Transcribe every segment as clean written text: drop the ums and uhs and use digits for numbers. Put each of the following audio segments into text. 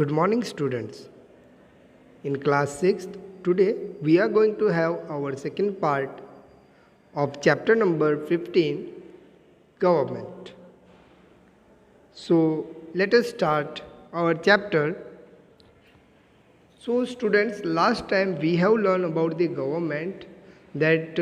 Good morning, students. In class 6th, today we are going to have our second part of chapter number 15, Government. So, let us start our chapter. So, students, last time we have learned about the government, that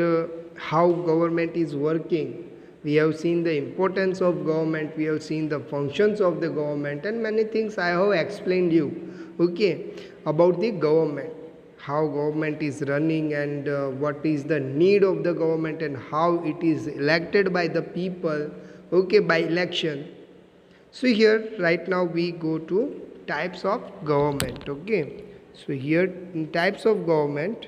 how government is working. We have seen the importance of government, we have seen the functions of the government, and many things I have explained you, okay, about the government, how government is running, and what is the need of the government, and how it is elected by the people, okay, by election. So here right now we go to types of government, okay. So here in types of government,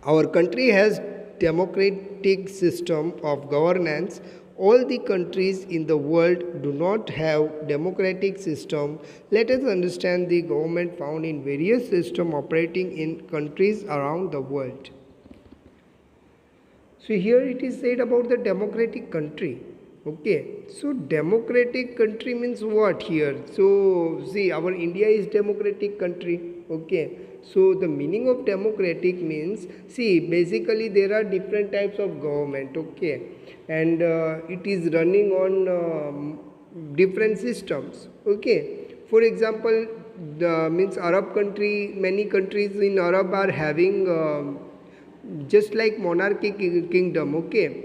our country has democratic system of governance. All the countries in the world do not have democratic system. Let us understand the government found in various system operating in countries around the world. So here it is said about the democratic country. Okay, so democratic country means what here? So see, our India is democratic country. Okay, so the meaning of democratic means, see, basically there are different types of government. Okay, and it is running on different systems. Okay, for example, the means Arab country, many countries in Arab are having just like monarchy kingdom. Okay,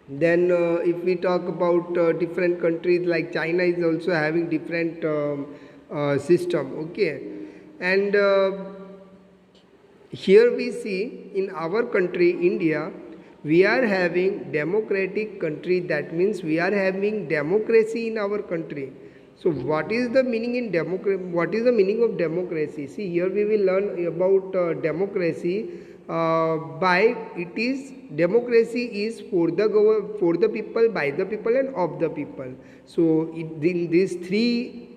then if we talk about different countries like China is also having different system. Okay, and here we see in our country India, we are having democratic country. That means we are having democracy in our country. So what is the meaning in democracy? What is the meaning of democracy? See, here we will learn about democracy. By it is democracy is for the people, by the people, and of the people. So in these three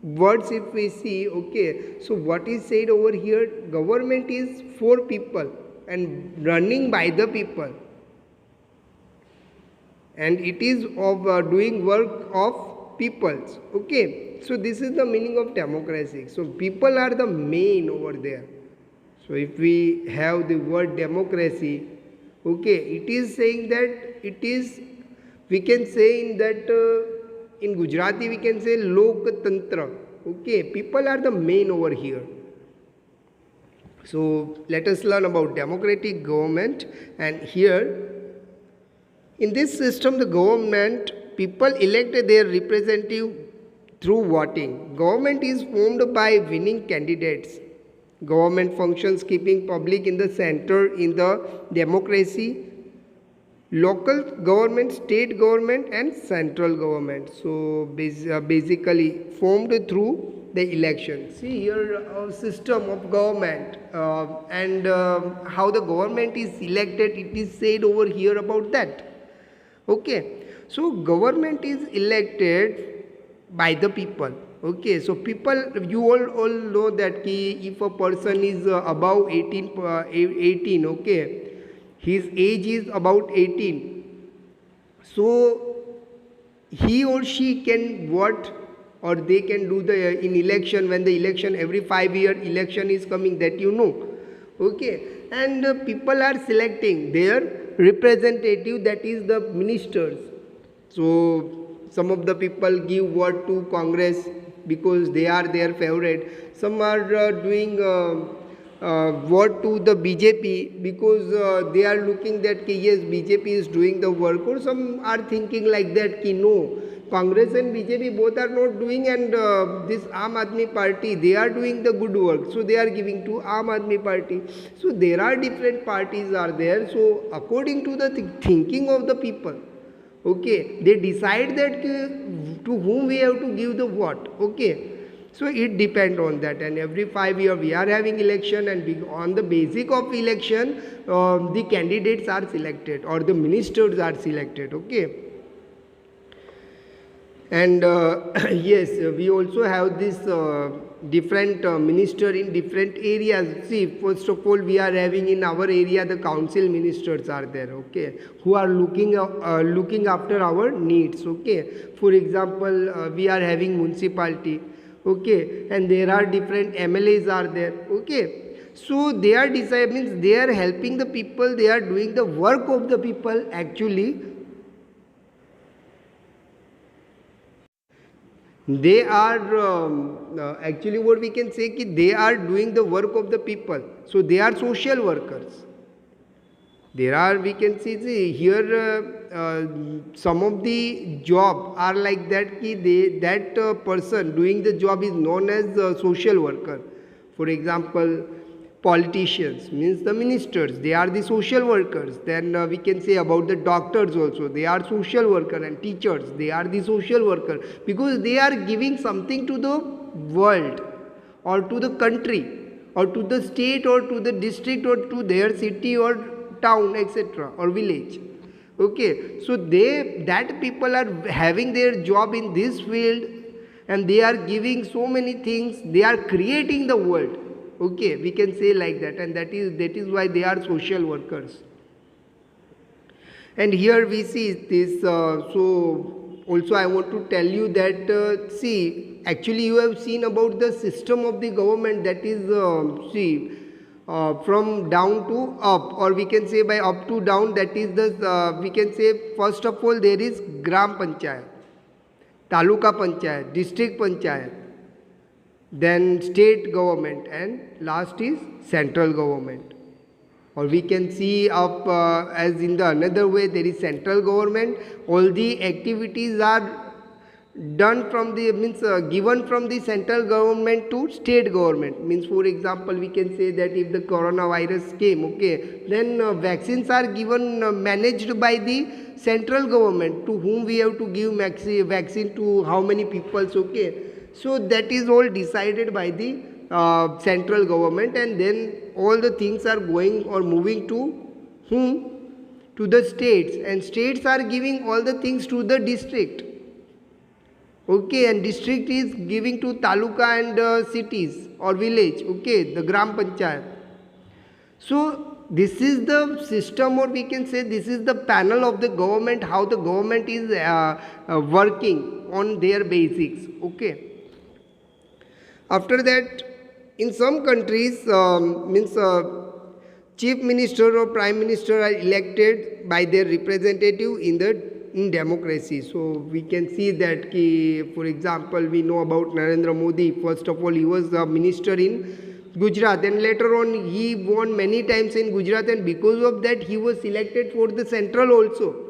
words, if we see, okay, so what is said over here? Government is for people and running by the people, and it is of doing work of peoples. Okay, so this is the meaning of democracy. So people are the main over there. So if we have the word democracy, okay, it is saying that it is, we can say in that in Gujarati we can say Loktantra. Okay, people are the main over here. So let us learn about democratic government. And here in this system, the government, people elect their representative through voting. Government is formed by winning candidates. Government functions keeping public in the center in the democracy. Local government, state government, and central government. So basically formed through the election. See here our system of government and how the government is elected. It is said over here about that. Okay, so government is elected by the people. Okay, so people, you all know that if a person is above 18, okay, his age is about 18, so he or she can vote, or they can do the in election, when the election every 5 year election is coming, that you know. Okay, and people are selecting their representative, that is the ministers. So some of the people give vote to Congress because they are their favorite. Some are doing vote to the BJP because they are looking that yes, BJP is doing the work. Or some are thinking like that no, Congress and BJP both are not doing, and this Aam Aadmi Party, they are doing the good work, so they are giving to Aam Aadmi Party. So there are different parties are there. So according to the thinking of the people, okay, they decide that to whom we have to give the vote. Okay, so it depends on that, and every 5 year we are having election, and on the basic of election the candidates are selected or the ministers are selected. Okay, and yes, we also have this different minister in different areas. See, first of all, we are having in our area the council ministers are there, okay, who are looking after our needs, okay. For example, we are having municipality, okay, and there are different MLAs are there, okay. So they are means they are helping the people, they are doing the work of the people actually. They are actually what we can say ki they are doing the work of the people. So they are social workers. There are, we can see here some of the job are like that ki that person doing the job is known as social worker. For example, politicians means the ministers, they are the social workers. Then we can say about the doctors also, they are social worker, and teachers, they are the social worker, because they are giving something to the world or to the country or to the state or to the district or to their city or town, etc., or village, okay. So that people are having their job in this field, and they are giving so many things, they are creating the world, okay, we can say like that, and that is why they are social workers. And here we see this, so also I want to tell you that, see, actually you have seen about the system of the government, that is, see, from down to up, or we can say by up to down, that is the, we can say, first of all there is Gram Panchayat, Taluka Panchayat, District Panchayat, then state government, and last is central government. Or we can see up as in the another way, there is central government, all the activities are done from the means given from the central government to state government. Means for example, we can say that if the coronavirus came, okay, then vaccines are given managed by the central government, to whom we have to give vaccine to how many people, okay. So that is all decided by the central government, and then all the things are going or moving to whom? To the states, and states are giving all the things to the district, okay, and district is giving to taluka and cities or village, okay, the Gram Panchayat. So this is the system, or we can say this is the panel of the government, how the government is working on their basics, okay. After that, in some countries, means chief minister or prime minister are elected by their representative in democracy. So we can see that, for example, we know about Narendra Modi. First of all, he was a minister in Gujarat, and later on he won many times in Gujarat, and because of that he was selected for the central also,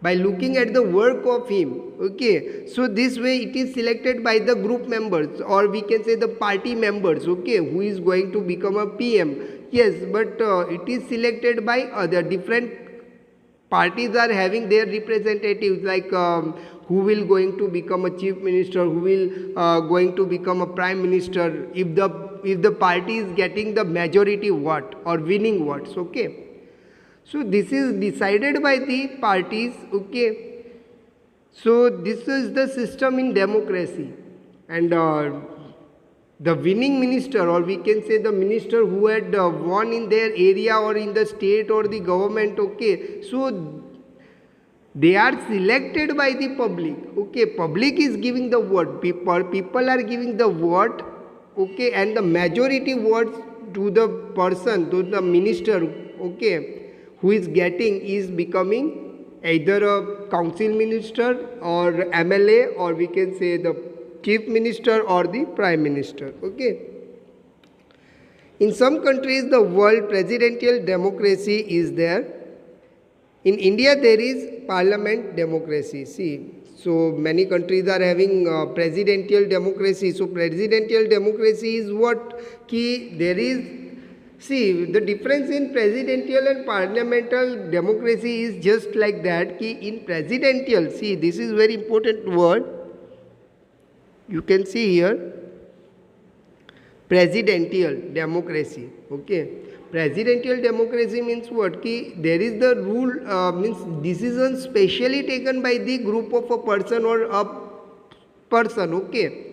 by looking at the work of him, okay. So this way it is selected by the group members, or we can say the party members, okay, who is going to become a PM. Yes, but it is selected by other different parties are having their representatives, like who will going to become a chief minister, who will going to become a prime minister, if the party is getting the majority vote or winning votes, okay. So this is decided by the parties, okay. So this is the system in democracy, and the winning minister, or we can say the minister who had won in their area or in the state or the government, okay. So they are selected by the public, okay. Public is giving the vote, people are giving the vote, okay, and the majority votes to the person, to the minister, okay, who is getting is becoming either a council minister or MLA, or we can say the chief minister or the prime minister, okay. In some countries the world presidential democracy is there. In India there is parliament democracy. See, so many countries are having presidential democracy. So presidential democracy is what? Ki there is, see, the difference in presidential and parliamentary democracy is just like that, ki in presidential, see, this is very important word, you can see here, presidential democracy, okay. Presidential democracy means what? Ki there is the rule, means decision specially taken by the group of a person or a person, okay.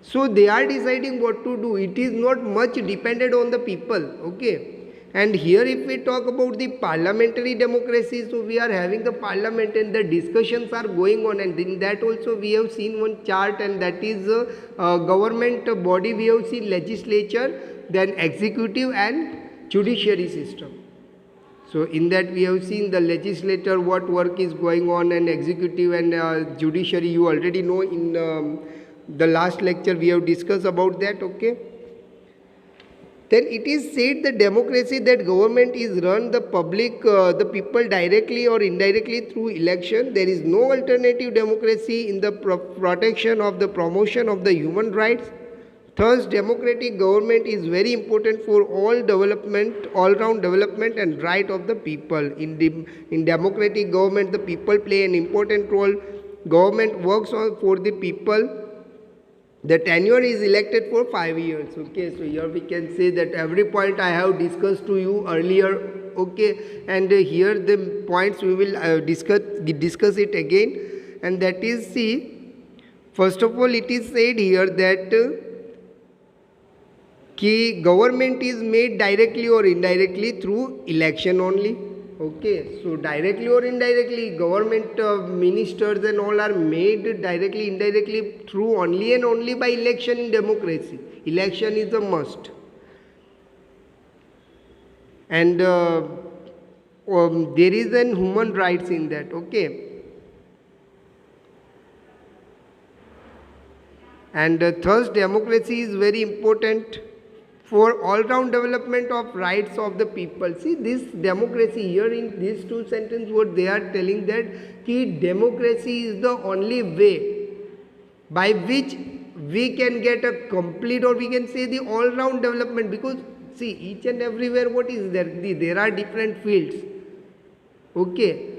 So they are deciding what to do. It is not much dependent on the people. Okay. And here if we talk about the parliamentary democracy, so we are having the parliament and the discussions are going on, and in that also we have seen one chart, and that is government body. We have seen legislature, then executive and judiciary system. So in that we have seen the legislature, what work is going on, and executive and judiciary. You already know in the last lecture we have discussed about that. Okay. Then it is said the democracy, that government is run the public, the people directly or indirectly through election. There is no alternative democracy in the protection of the promotion of the human rights. Thus, democratic government is very important for all development, all-round development and right of the people. In democratic government, the people play an important role. Government works for the people. The tenure is elected for 5 years. Okay, so here we can say that every point I have discussed to you earlier. Okay, and here the points we will discuss it again, and that is, see, first of all, it is said here that government is made directly or indirectly through election only. Okay, so directly or indirectly, government ministers and all are made directly, indirectly through only and only by election in democracy. Election is a must. And there is an human rights in that. Okay. And thus democracy is very important for all-round development of rights of the people. See, this democracy here in these two sentences, what they are telling, that democracy is the only way by which we can get a complete, or we can say the all-round development, because see, each and everywhere what is there? There are different fields. Okay.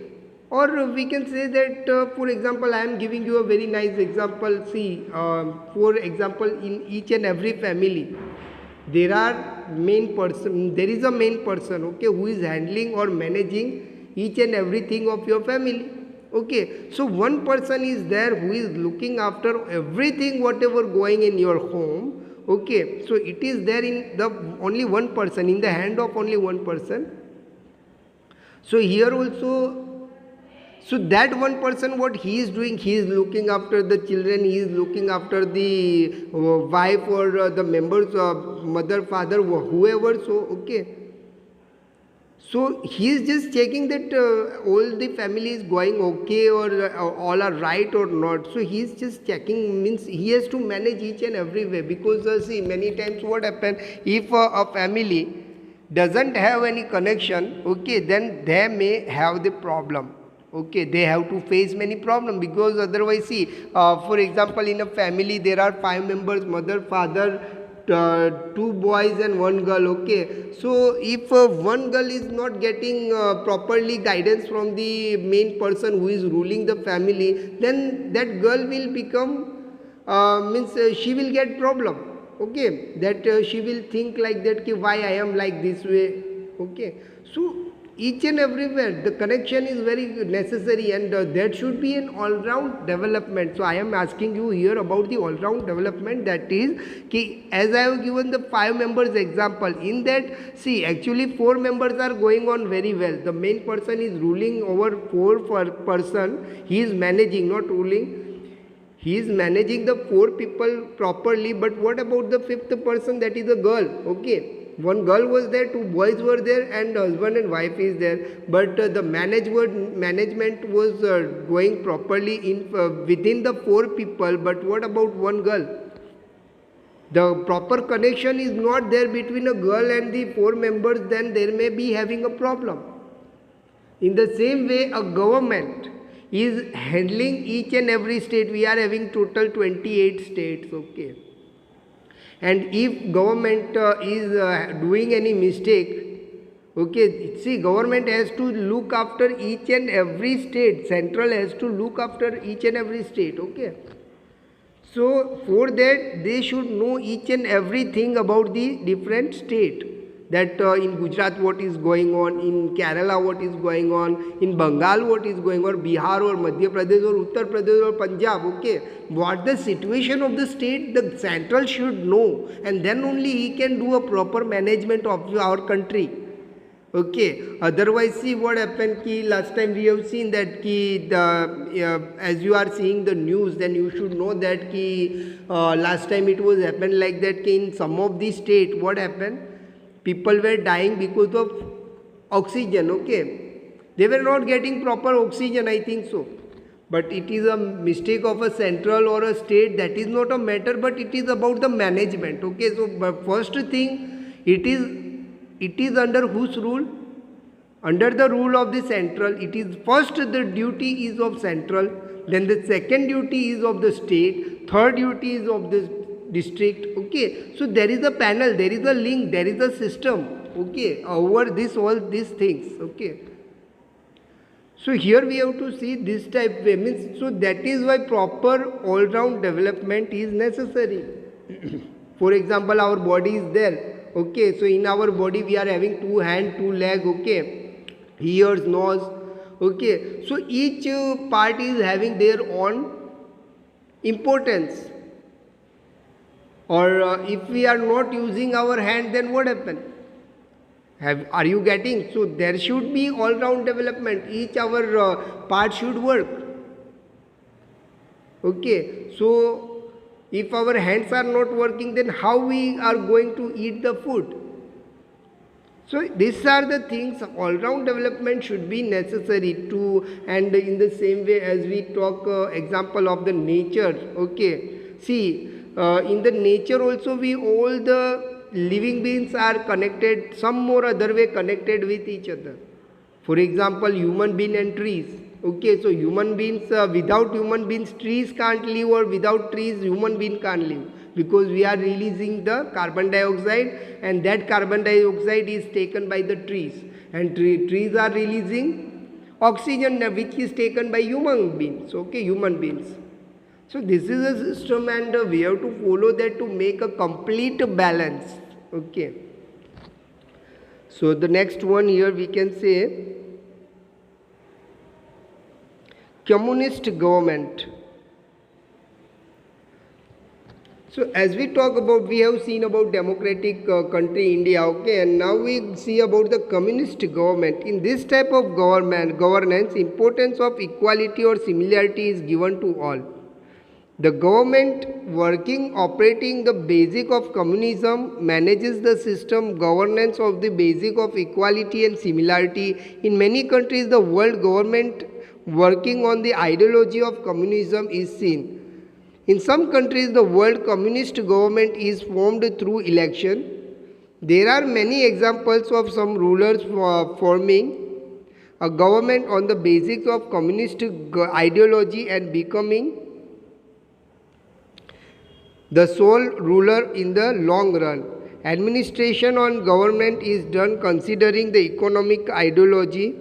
Or we can say that, for example, I am giving you a very nice example. See, for example, in each and every family, there is a main person, okay, who is handling or managing each and everything of your family. Okay, so one person is there who is looking after everything whatever going in your home. Okay, so it is there in the only one person, in the hand of only one person. So here also, so that one person, what he is doing, he is looking after the children, he is looking after the wife or the members, mother, father, whoever. So, okay. So he is just checking that all the family is going okay, or all are right or not. So he is just checking, means he has to manage each and every way, because see, many times what happens, if a family doesn't have any connection, okay, then they may have the problem. Okay, they have to face many problems, because otherwise, see, for example, in a family there are 5 members, mother, father, 2 boys and 1 girl. Okay, so if one girl is not getting properly guidance from the main person who is ruling the family, then that girl will become, she will get problem. Okay, that she will think like that, why I am like this way. Okay, so each and everywhere the connection is very necessary, and that should be an all-round development. So I am asking you here about the all-round development, that is, as I have given the 5 members example, in that, see, actually 4 members are going on very well. The main person is ruling over 4 person, he is managing, not ruling, he is managing the 4 people properly. But what about the 5th person, that is a girl? Okay, 1 girl was there, 2 boys were there, and husband and wife is there, but the management was going properly in within the 4 people. But what about 1 girl? The proper connection is not there between a girl and the 4 members, then there may be having a problem. In the same way, a government is handling each and every state. We are having total 28 states. Okay, and if government is doing any mistake, okay, see, government has to look after each and every state. Central has to look after each and every state. Okay, so for that they should know each and everything about the different state. that in Gujarat what is going on, in Kerala what is going on, in Bengal what is going on, Bihar or Madhya Pradesh or Uttar Pradesh or Punjab, okay, what the situation of the state, the central should know, and then only he can do a proper management of our country. Okay, otherwise see what happened ki last time we have seen that ki as you are seeing the news, then you should know that ki last time it was happened like that ki in some of the state what happened, people were dying because of oxygen. Okay, they were not getting proper oxygen, I think so, but it is a mistake of a central or a state, that is not a matter, but it is about the management. Okay, so first thing, it is under whose rule? Under the rule of the central. It is first the duty is of central, then the second duty is of the state, third duty is of the district. Okay, so there is a panel, there is a link, there is a system. Okay, over this all these things. Okay, so here we have to see this type way, means so that is why proper all round development is necessary. For example, our body is there. Okay, so in our body we are having 2 hands, 2 legs, okay, ears, nose. Okay, so each part is having their own importance. Or if we are not using our hand, then what happens? Are you getting? So there should be all round development. Each our part should work. Okay, so if our hands are not working, then how we are going to eat the food? So these are the things, all round development should be necessary to, and in the same way as we talk example of the nature. Okay, see in the nature also we all the living beings are connected, some more other way connected with each other. For example, human being and trees. Okay, so human beings, without human beings, trees can't live, or without trees, human being can't live, because we are releasing the carbon dioxide, and that carbon dioxide is taken by the trees, and trees are releasing oxygen, which is taken by human beings. Okay, human beings. So this is a system, and we have to follow that to make a complete balance. Okay. So the next one here we can say communist government. So as we talk about, we have seen about democratic country India, okay, and now we see about the communist government. In this type of governance, importance of equality or similarity is given to all. The government operating the basic of communism manages the system governance of the basic of equality and similarity. In many countries, the world government working on the ideology of communism is seen. In some countries, the world communist government is formed through election. There are many examples of some rulers forming a government on the basics of communist ideology and becoming the sole ruler in the long run. Administration on government is done considering the economic ideology,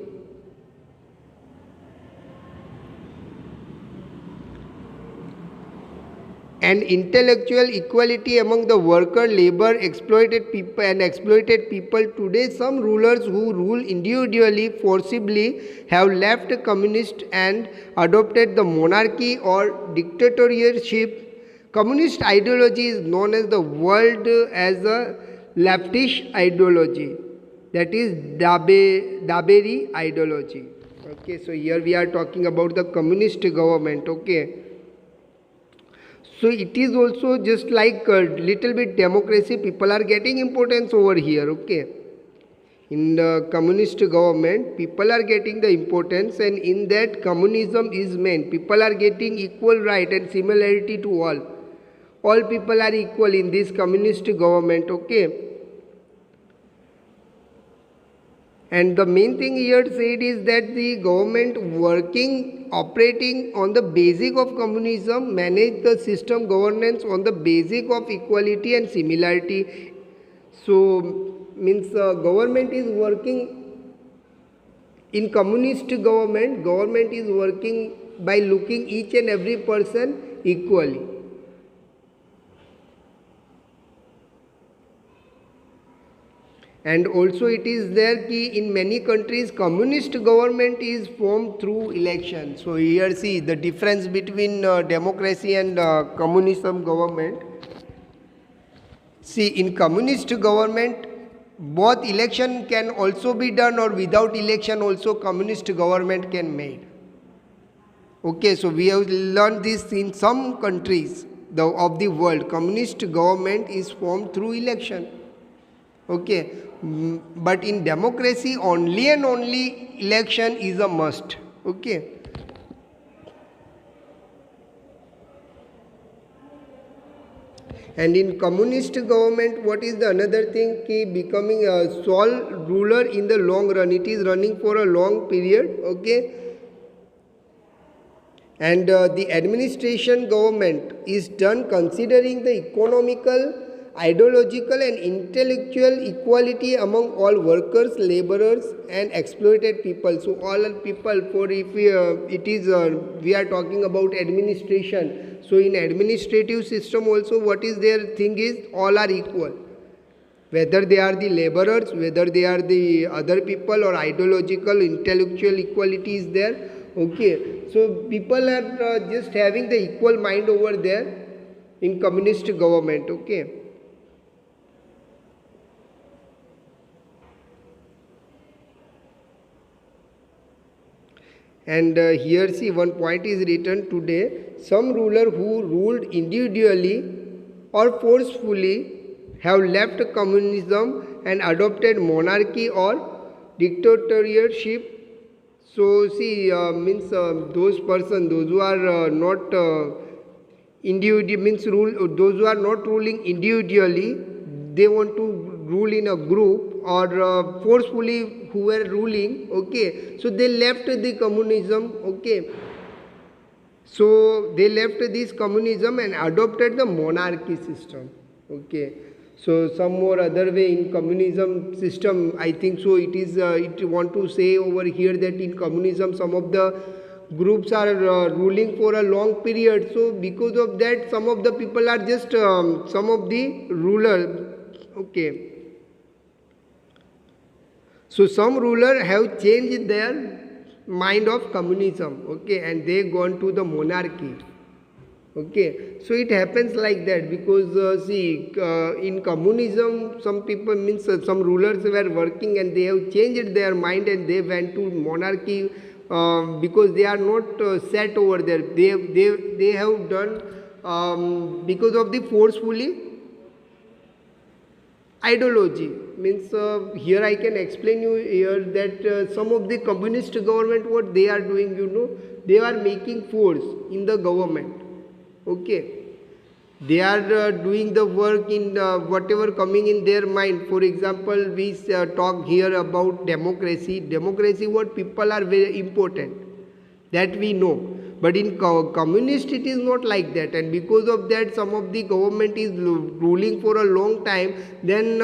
and intellectual equality among the worker, labor, exploited people and exploited people. Today, some rulers who rule individually forcibly have left communist and adopted the monarchy or dictatorship. Communist ideology is known as the world as a leftish ideology, that is Daberi ideology. Okay, so here we are talking about the communist government. Okay, so it is also just like a little bit democracy, people are getting importance over here. Okay, in the communist government people are getting the importance, and in that communism is meant, people are getting equal right and similarity to all people are equal in this communist government. Okay, and the main thing here said is that the government operating on the basic of communism manage the system governance on the basic of equality and similarity. So means government is working in communist government is working by looking each and every person equally. And also it is there ki in many countries communist government is formed through election. So here see the difference between democracy and communism government. See, in communist government both election can also be done, or without election also communist government can made. Okay, so we have learned this in some countries of the world. Communist government is formed through election. Okay, but in democracy only and only election is a must. Okay. And in communist government, what is the another thing? Ki becoming a sole ruler in the long run. It is running for a long period. Okay. And the administration government is done considering the economical, ideological and intellectual equality among all workers, laborers and exploited people. So all people, for if we, we are talking about administration. So in administrative system also what is their thing is all are equal. Whether they are the laborers, whether they are the other people, or ideological, intellectual equality is there. Okay, so people are just having the equal mind over there in communist government. Okay. And here see one point is written today. Some ruler who ruled individually or forcefully have left communism and adopted monarchy or dictatorship. So see means those person, those who are not individual means rule, those who are not ruling individually, they want to rule in a group, or forcefully who were ruling. Okay, so they left the communism. Okay, so they left this communism and adopted the monarchy system. Okay, so some more other way in communism system, I think so it is it want to say over here that in communism some of the groups are ruling for a long period. So because of that some of the people are just some of the ruler. Okay, so some ruler have changed their mind of communism. Okay, and they gone to the monarchy. Okay, so it happens like that because see in communism some people means some rulers were working and they have changed their mind and they went to monarchy because they are not set over there. They have done because of the forcefully ideology. Means here I can explain you here that some of the communist government what they are doing, you know, they are making force in the government. Okay, they are doing the work in whatever coming in their mind. For example, we talk here about democracy. Democracy, what people are very important, that we know. But in communist it is not like that, and because of that some of the government is ruling for a long time. Then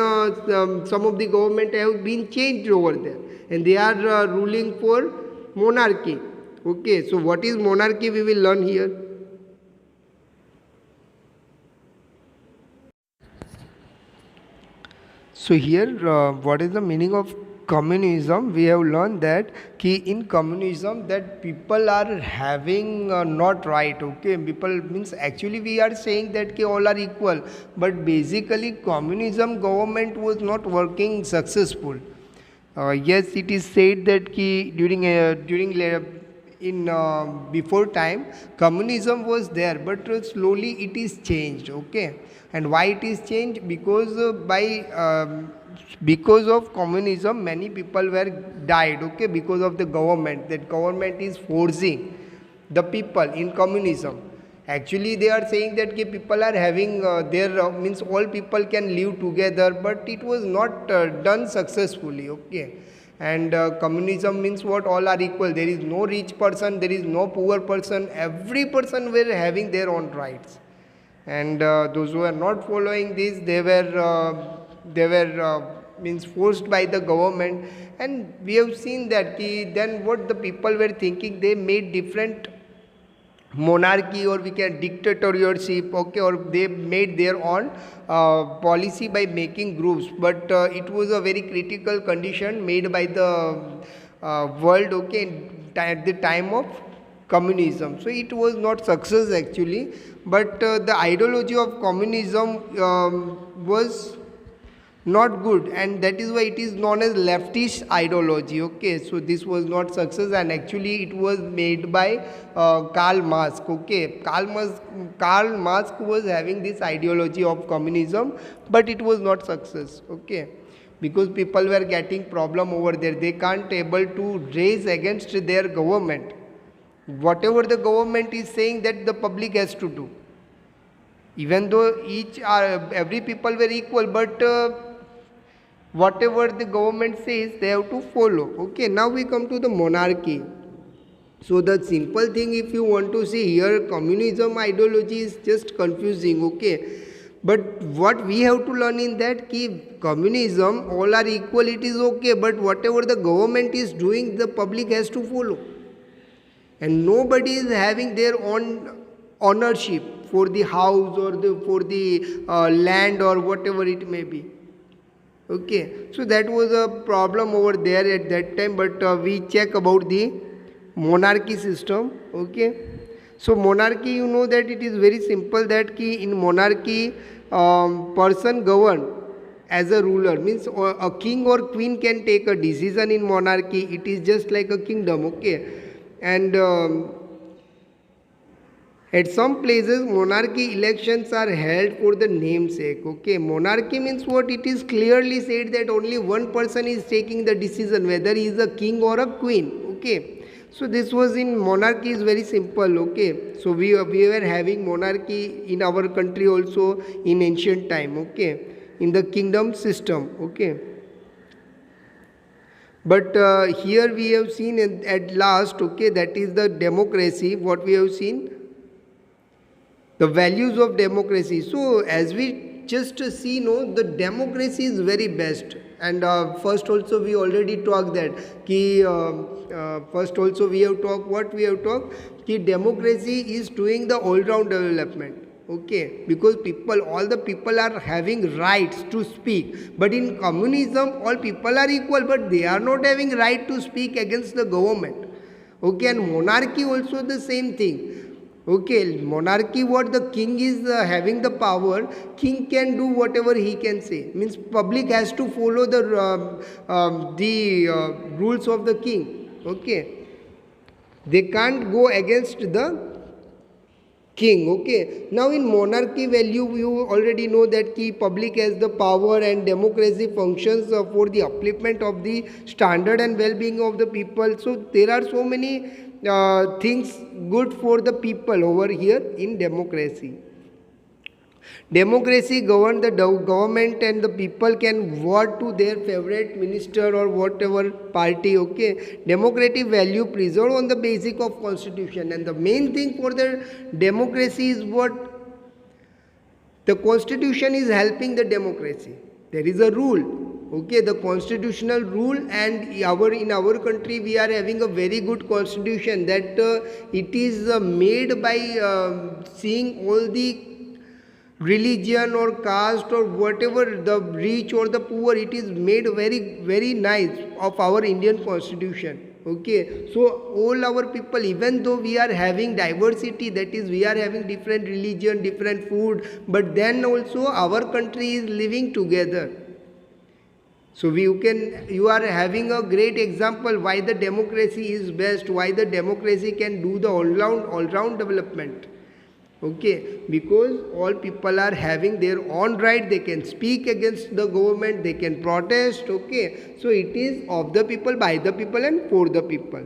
some of the government have been changed over there and they are ruling for monarchy. Okay, so what is monarchy we will learn here. So here what is the meaning of communism? We have learned that in communism that people are having not right. Okay, people means actually we are saying that all are equal, but basically communism government was not working successful. Yes, it is said that during in before time communism was there, but slowly it is changed. Okay, and why it is changed? Because because of communism many people were died. Okay, because of the government, that government is forcing the people in communism. Actually they are saying that people are having their means all people can live together, but it was not done successfully. Okay, and communism means what, all are equal. There is no rich person, there is no poor person, every person were having their own rights. And those who are not following this, they were means forced by the government. And we have seen that then what the people were thinking, they made different monarchy, or we can dictatorship, okay, or they made their own policy by making groups, but it was a very critical condition made by the world, okay, at the time of communism. So it was not success actually, but the ideology of communism was not good, and that is why it is known as leftist ideology, okay. So this was not success, and actually it was made by Karl Marx, okay. Karl Marx was having this ideology of communism, but it was not success, okay, because people were getting problem over there. They can't able to raise against their government. Whatever the government is saying, that the public has to do, even though every people were equal, but whatever the government says, they have to follow, okay. Now we come to the monarchy. So the simple thing, if you want to see here, communism ideology is just confusing, okay. But what we have to learn in that, ki communism, all are equal, it is okay, but whatever the government is doing, the public has to follow, and nobody is having their own ownership for the house, or for the land, or whatever it may be, okay. So that was a problem over there at that time, but we check about the monarchy system, okay. So monarchy, you know that it is very simple, that ki in monarchy person govern as a ruler, means a king or queen can take a decision in monarchy. It is just like a kingdom, okay. And at some places monarchy elections are held for the namesake, okay. Monarchy means what? It is clearly said that only one person is taking the decision whether he is a king or a queen, okay. So this was in monarchy is very simple, okay. So we were having monarchy in our country also in ancient time, okay, in the kingdom system, okay. But here we have seen at last, okay, that is the democracy, what we have seen, the values of democracy. So as we just see, no, the democracy is very best. And first also we already talked that first also we have talked, what we have talked, ki democracy is doing the all round development, okay, because all the people are having rights to speak. But in communism all people are equal, but they are not having right to speak against the government, okay. And monarchy also the same thing, okay. Monarchy, what the king is having the power, king can do whatever he can say, means public has to follow the rules of the king, okay. They can't go against the king, okay. Now in monarchy value, you already know that ki public has the power, and democracy functions for the upliftment of the standard and well-being of the people. So there are so many things good for the people over here in democracy. Democracy govern the government, and the people can vote to their favorite minister or whatever party, okay. Democratic value preserved on the basic of constitution, and the main thing for the democracy is what? The constitution is helping the democracy. There is a rule, okay, the constitutional rule, and in our country we are having a very good constitution, that it is made by seeing all the religion or caste or whatever, the rich or the poor, it is made very very nice of our Indian constitution, okay. So all our people, even though we are having diversity, that is we are having different religion, different food, but then also our country is living together. So you are having a great example why the democracy is best, why the democracy can do the all round development, okay, because all people are having their own right. They can speak against the government, they can protest, okay. So it is of the people, by the people, and for the people.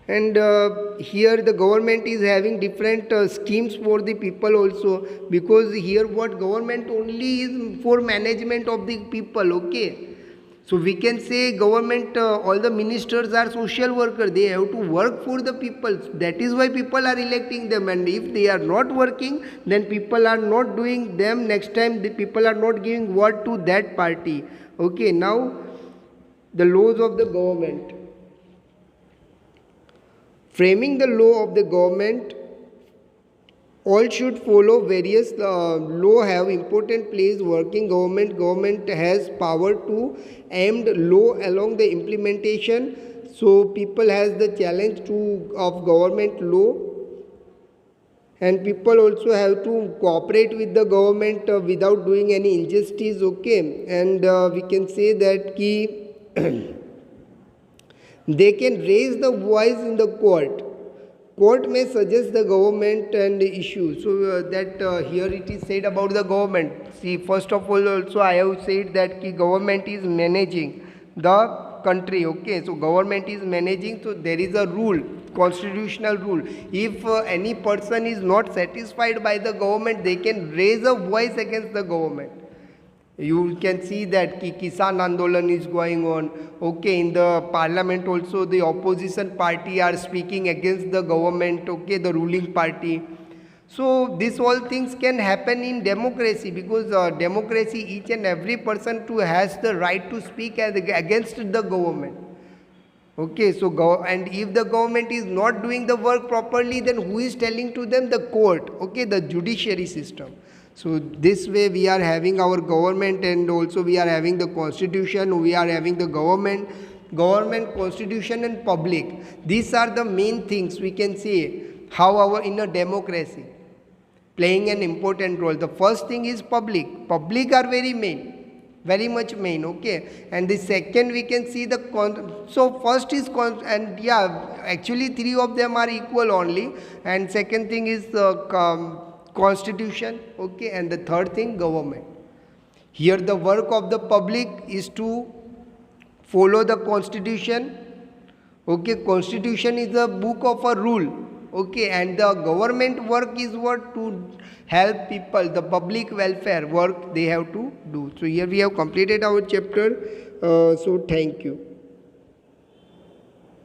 And here the government is having different schemes for the people also, because here what government only is for management of the people, okay. So we can say government, all the ministers are social workers, they have to work for the people. That is why people are electing them, and if they are not working, then people are not doing them. Next time the people are not giving vote to that party, okay. Now the laws of the government. Framing the law of the government, all should follow various law have important place working government has power to aimed law along the implementation. So people has the challenge to of government law, and people also have to cooperate with the government without doing any injustice. Okay, and we can say that key they can raise the voice in the court may suggest the government and issue. So that here it is said about the government. See, first of all also I have said that ki government is managing the country. Okay, so government is managing, so there is a rule, constitutional rule. If any person is not satisfied by the government, they can raise a voice against the government. You can see that Kisan Andolan is going on. Okay, in the parliament also the opposition party are speaking against the government, okay, the ruling party. So these all things can happen in democracy, because democracy, each and every person too has the right to speak against the government. Okay, so and if the government is not doing the work properly, then who is telling to them? The court, okay, the judiciary system. So this way we are having our government, and also we are having the constitution, we are having the government, constitution and public. These are the main things we can say how our in a democracy playing an important role. The first thing is public. Public are very much main, okay. And the second we can see the so first is and yeah, actually three of them are equal only. And second thing is constitution, okay, and the third thing government. Here the work of the public is to follow the constitution, okay. Constitution is a book of a rule, okay, and the government work is what? To help people, the public welfare work they have to do. So here we have completed our chapter. So thank you.